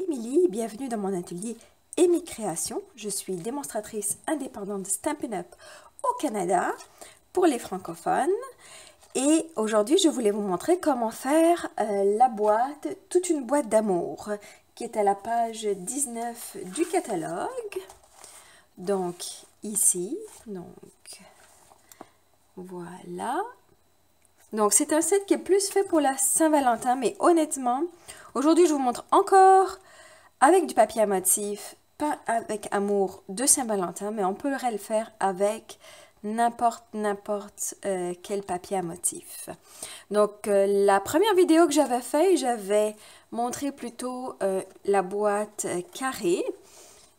Émilie, bienvenue dans mon atelier Amy Création. Je suis démonstratrice indépendante de Stampin' Up au Canada pour les francophones. Et aujourd'hui, je voulais vous montrer comment faire la boîte, toute une boîte d'amour, qui est à la page 19 du catalogue. Donc, ici, voilà. Donc, c'est un set qui est plus fait pour la Saint-Valentin, mais honnêtement, aujourd'hui, je vous montre encore avec du papier à motif, pas avec amour de Saint-Valentin, mais on pourrait le faire avec n'importe quel papier à motif. Donc, la première vidéo que j'avais faite, j'avais montré plutôt la boîte carrée,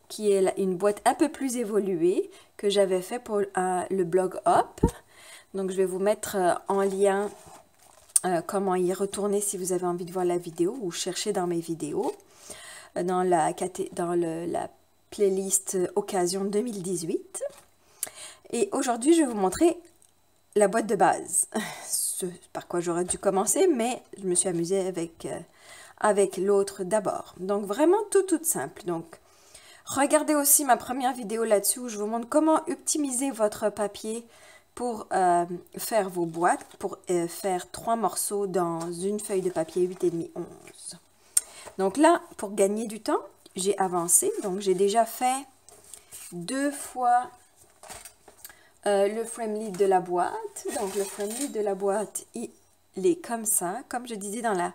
qui est une boîte un peu plus évoluée que j'avais fait pour le blog Up. Donc, je vais vous mettre en lien comment y retourner si vous avez envie de voir la vidéo ou chercher dans mes vidéos, dans la playlist Occasion 2018. Et aujourd'hui, je vais vous montrer la boîte de base. Ce par quoi j'aurais dû commencer, mais je me suis amusée avec l'autre d'abord. Donc, vraiment tout simple. Donc, regardez aussi ma première vidéo là-dessus où je vous montre comment optimiser votre papier pour faire vos boîtes, pour faire 3 morceaux dans une feuille de papier 8,5 11. Donc là, pour gagner du temps, j'ai avancé. Donc j'ai déjà fait 2 fois le frame lead de la boîte. Donc le frame lead de la boîte, il est comme ça. Comme je disais dans la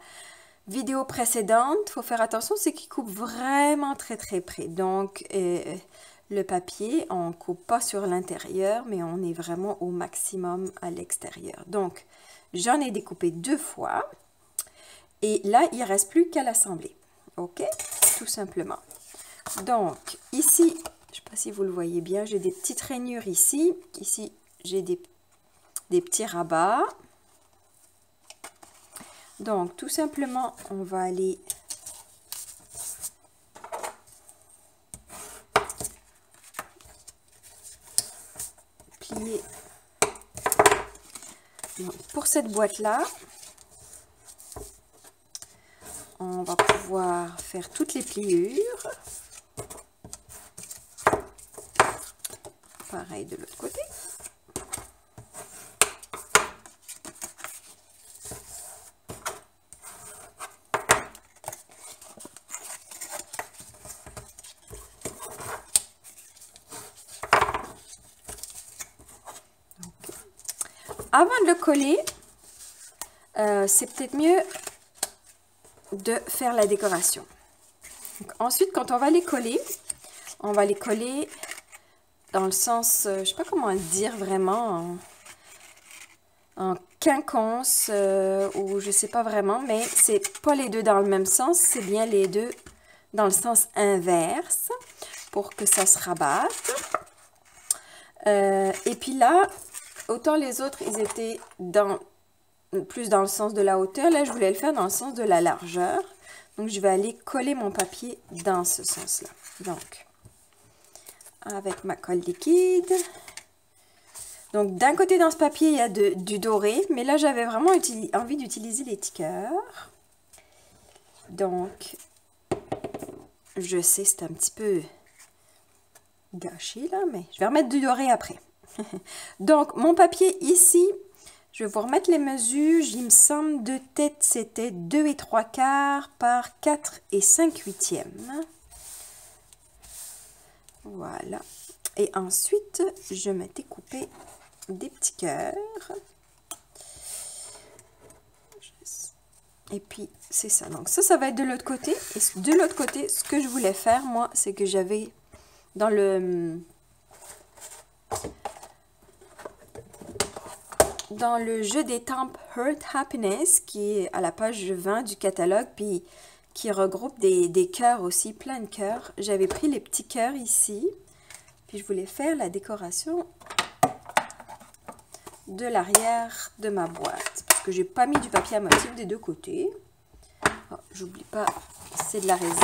vidéo précédente, il faut faire attention, c'est qu'il coupe vraiment très près. Donc le papier, on ne coupe pas sur l'intérieur, mais on est vraiment au maximum à l'extérieur. Donc, j'en ai découpé 2 fois. Et là, il ne reste plus qu'à l'assembler. OK? Tout simplement. Donc, ici, je ne sais pas si vous le voyez bien, j'ai des petites rainures ici. Ici, j'ai des petits rabats. Donc, tout simplement, on va aller plier. Donc, pour cette boîte-là, on va pouvoir faire toutes les pliures. Pareil de l'autre côté. Avant de le coller, c'est peut-être mieux de faire la décoration. Donc, ensuite, quand on va les coller dans le sens, je ne sais pas comment le dire vraiment, en quinconce, ou je ne sais pas vraiment, mais c'est pas les deux dans le même sens, c'est bien les deux dans le sens inverse pour que ça se rabatte. Et puis là, autant les autres, ils étaient plus dans le sens de la hauteur. Là, je voulais le faire dans le sens de la largeur. Donc, je vais aller coller mon papier dans ce sens-là. Donc, avec ma colle liquide. Donc, d'un côté, dans ce papier, il y a du doré. Mais là, j'avais vraiment envie d'utiliser les tickers. Donc, je sais, c'est un petit peu gâché, là. Mais je vais remettre du doré après. Donc, mon papier ici, je vais vous remettre les mesures. Il me semble de tête, c'était 2 3/4 par 4 5/8. Voilà. Et ensuite, je m'étais coupé des petits cœurs. Et puis, c'est ça. Donc, ça va être de l'autre côté. Et de l'autre côté, ce que je voulais faire, moi, c'est que j'avais dans le jeu d'étampes Heart Happiness, qui est à la page 20 du catalogue, puis qui regroupe des cœurs aussi, plein de cœurs. J'avais pris les petits cœurs ici, puis je voulais faire la décoration de l'arrière de ma boîte, parce que j'ai pas mis du papier à motif des deux côtés. Oh, j'oublie pas, c'est de la résine.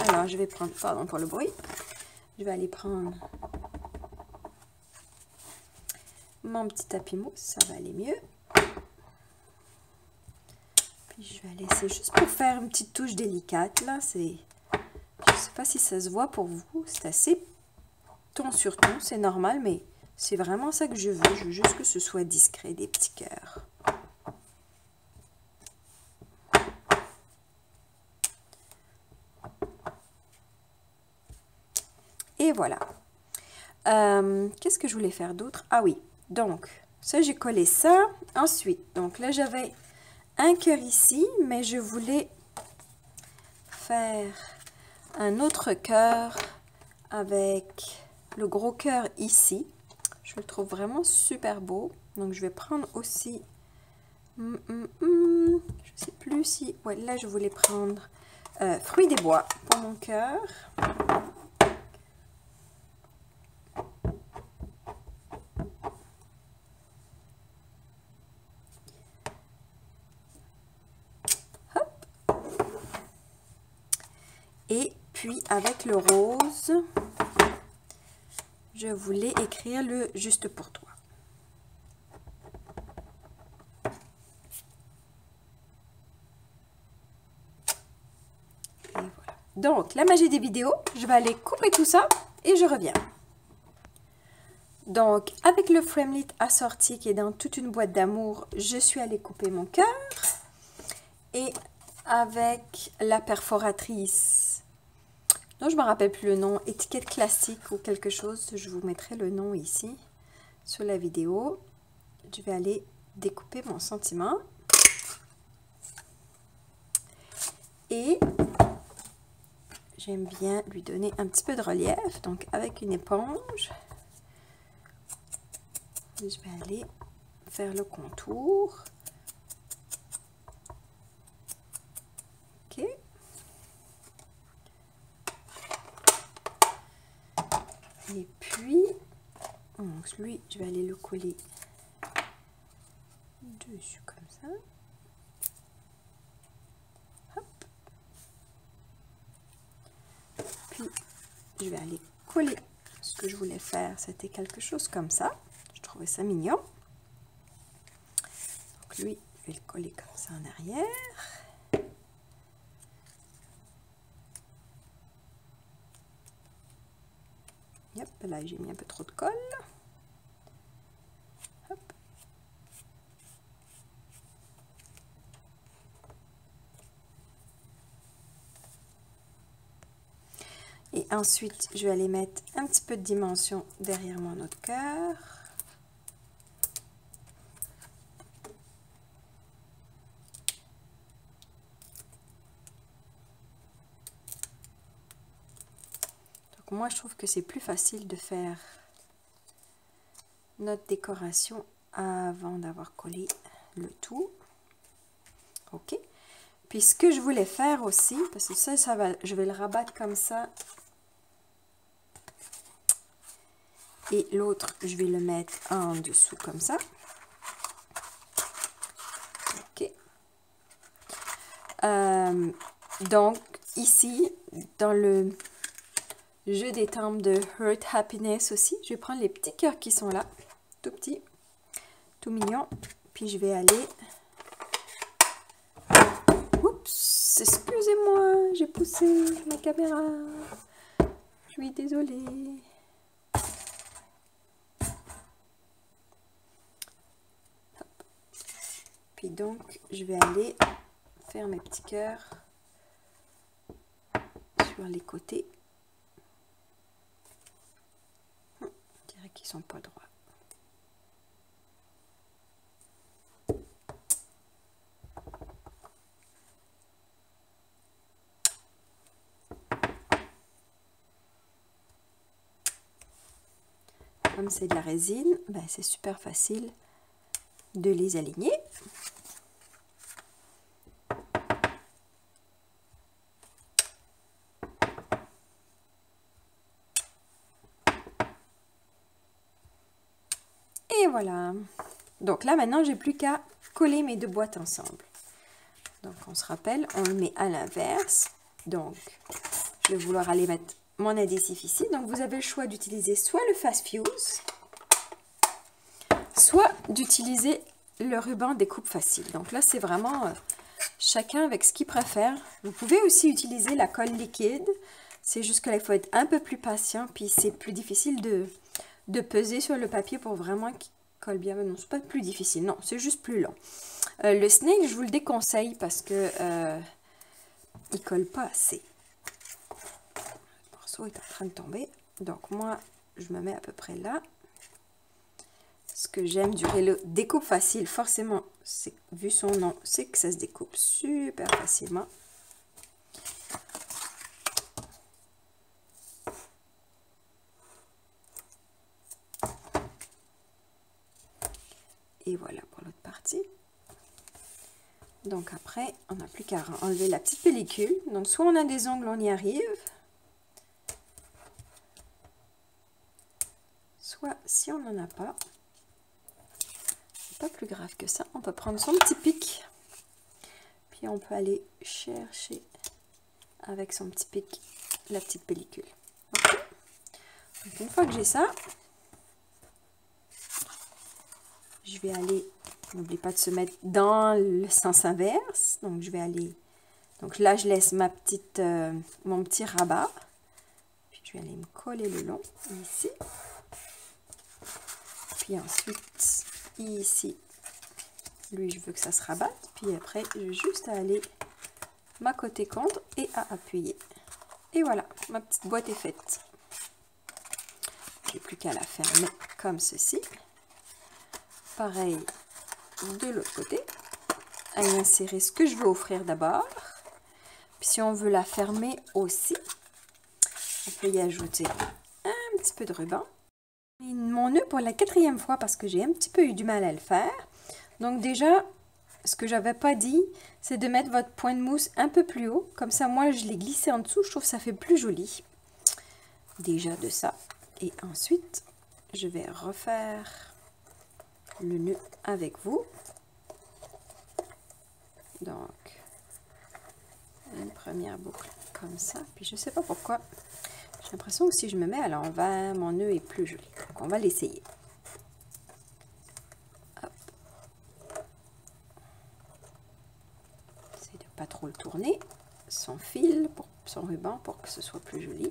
Alors, je vais prendre, pardon pour le bruit, je vais aller prendre mon petit tapis mousse, ça va aller mieux. Puis je vais laisser juste pour faire une petite touche délicate là, c'est pas si ça se voit pour vous. C'est assez ton sur ton, c'est normal, mais c'est vraiment ça que je veux. Je veux juste que ce soit discret, des petits cœurs. Et voilà. Qu'est-ce que je voulais faire d'autre? Ah oui, donc, ça, j'ai collé ça. Ensuite, donc là, j'avais un cœur ici, mais je voulais faire un autre cœur avec le gros cœur ici. Je le trouve vraiment super beau. Donc, je vais prendre aussi... je sais plus si... Ouais, là, je voulais prendre fruits des bois pour mon cœur. Et puis, avec le rose, je voulais écrire le « Juste pour toi ». Et voilà. Donc, la magie des vidéos, je vais aller couper tout ça et je reviens. Donc, avec le Framelit assorti qui est dans toute une boîte d'amour, je suis allée couper mon cœur. Et avec la perforatrice, non, je ne me rappelle plus le nom, étiquette classique ou quelque chose, je vous mettrai le nom ici sur la vidéo. Je vais aller découper mon sentiment. Et j'aime bien lui donner un petit peu de relief, donc avec une éponge, je vais aller faire le contour. Ok. Et puis, donc lui, je vais aller le coller dessus comme ça. Hop. Puis, je vais aller coller. Ce que je voulais faire, c'était quelque chose comme ça. Je trouvais ça mignon. Donc lui, je vais le coller comme ça en arrière. Hop, là j'ai mis un peu trop de colle. Hop. Et ensuite, je vais aller mettre un petit peu de dimension derrière mon autre cœur. Moi, je trouve que c'est plus facile de faire notre décoration avant d'avoir collé le tout. Ok. Puis ce que je voulais faire aussi, parce que ça va, je vais le rabattre comme ça. Et l'autre, je vais le mettre en dessous comme ça. Ok. Donc, ici, dans le jeu des temples de Heart Happiness aussi, je vais prendre les petits cœurs qui sont là, tout petits, tout mignons. Puis je vais aller... Oups, excusez-moi, j'ai poussé ma caméra. Je suis désolée. Hop. Puis donc, je vais aller faire mes petits cœurs sur les côtés. Qui sont pas droits. Comme c'est de la résine, ben c'est super facile de les aligner. Et voilà. Donc là, maintenant, j'ai plus qu'à coller mes deux boîtes ensemble. Donc, on se rappelle, on le met à l'inverse. Donc, je vais vouloir aller mettre mon adhésif ici. Donc, vous avez le choix d'utiliser soit le Fast Fuse, soit d'utiliser le ruban découpe facile. Donc là, c'est vraiment chacun avec ce qu'il préfère. Vous pouvez aussi utiliser la colle liquide. C'est juste que là, il faut être un peu plus patient, puis c'est plus difficile de peser sur le papier pour vraiment qu'il colle bien. Mais non, c'est pas plus difficile, non, c'est juste plus long. Le snail, je vous le déconseille parce que il colle pas assez. Le morceau est en train de tomber, donc moi, je me mets à peu près là. Ce que j'aime du Rello découpe facile, forcément, vu son nom, c'est que ça se découpe super facilement. Et voilà pour l'autre partie. Donc après, on n'a plus qu'à enlever la petite pellicule. Donc soit on a des ongles, on y arrive. Soit si on n'en a pas, c'est pas plus grave que ça. On peut prendre son petit pic. Puis on peut aller chercher avec son petit pic la petite pellicule. Okay. Donc une fois que j'ai ça, je vais aller, n'oublie pas de se mettre dans le sens inverse. Donc je vais aller, donc là je laisse ma petite, mon petit rabat. Puis je vais aller me coller le long ici. Puis ensuite ici, lui je veux que ça se rabatte. Puis après j'ai juste à aller m'accoter contre et à appuyer. Et voilà, ma petite boîte est faite. J'ai plus qu'à la fermer comme ceci. Pareil de l'autre côté, à y insérer ce que je veux offrir d'abord. Puis si on veut la fermer aussi, on peut y ajouter un petit peu de ruban. Et mon nœud pour la 4e fois parce que j'ai un petit peu eu du mal à le faire. Donc déjà, ce que j'avais pas dit, c'est de mettre votre point de mousse un peu plus haut. Comme ça, moi, je l'ai glissé en dessous. Je trouve que ça fait plus joli. Déjà de ça. Et ensuite, je vais refaire le nœud avec vous. Donc une première boucle comme ça, puis je sais pas pourquoi j'ai l'impression que si je me mets à l'envers, mon nœud est plus joli. Donc on va l'essayer. Essayez de pas trop le tourner, son fil, son ruban pour que ce soit plus joli.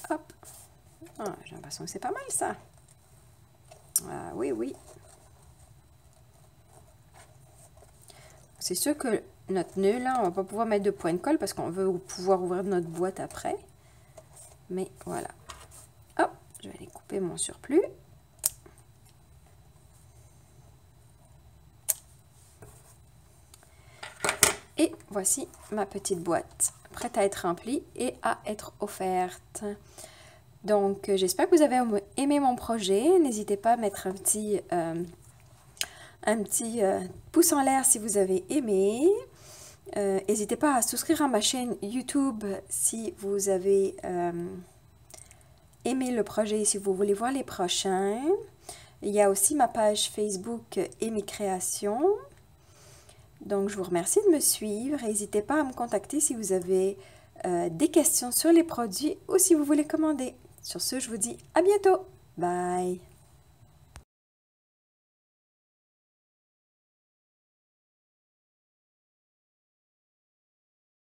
Hop. Ah, j'ai l'impression que c'est pas mal ça. Ah, oui, oui. C'est sûr que notre nœud, là, on va pas pouvoir mettre de point de colle parce qu'on veut pouvoir ouvrir notre boîte après. Mais voilà. Hop, je vais aller couper mon surplus. Et voici ma petite boîte, prête à être remplie et à être offerte. Donc, j'espère que vous avez aimé mon projet. N'hésitez pas à mettre un petit pouce en l'air si vous avez aimé. N'hésitez pas à souscrire à ma chaîne YouTube si vous avez aimé le projet et si vous voulez voir les prochains. Il y a aussi ma page Facebook et mes créations. Donc, je vous remercie de me suivre. N'hésitez pas à me contacter si vous avez des questions sur les produits ou si vous voulez commander. Sur ce, je vous dis à bientôt. Bye!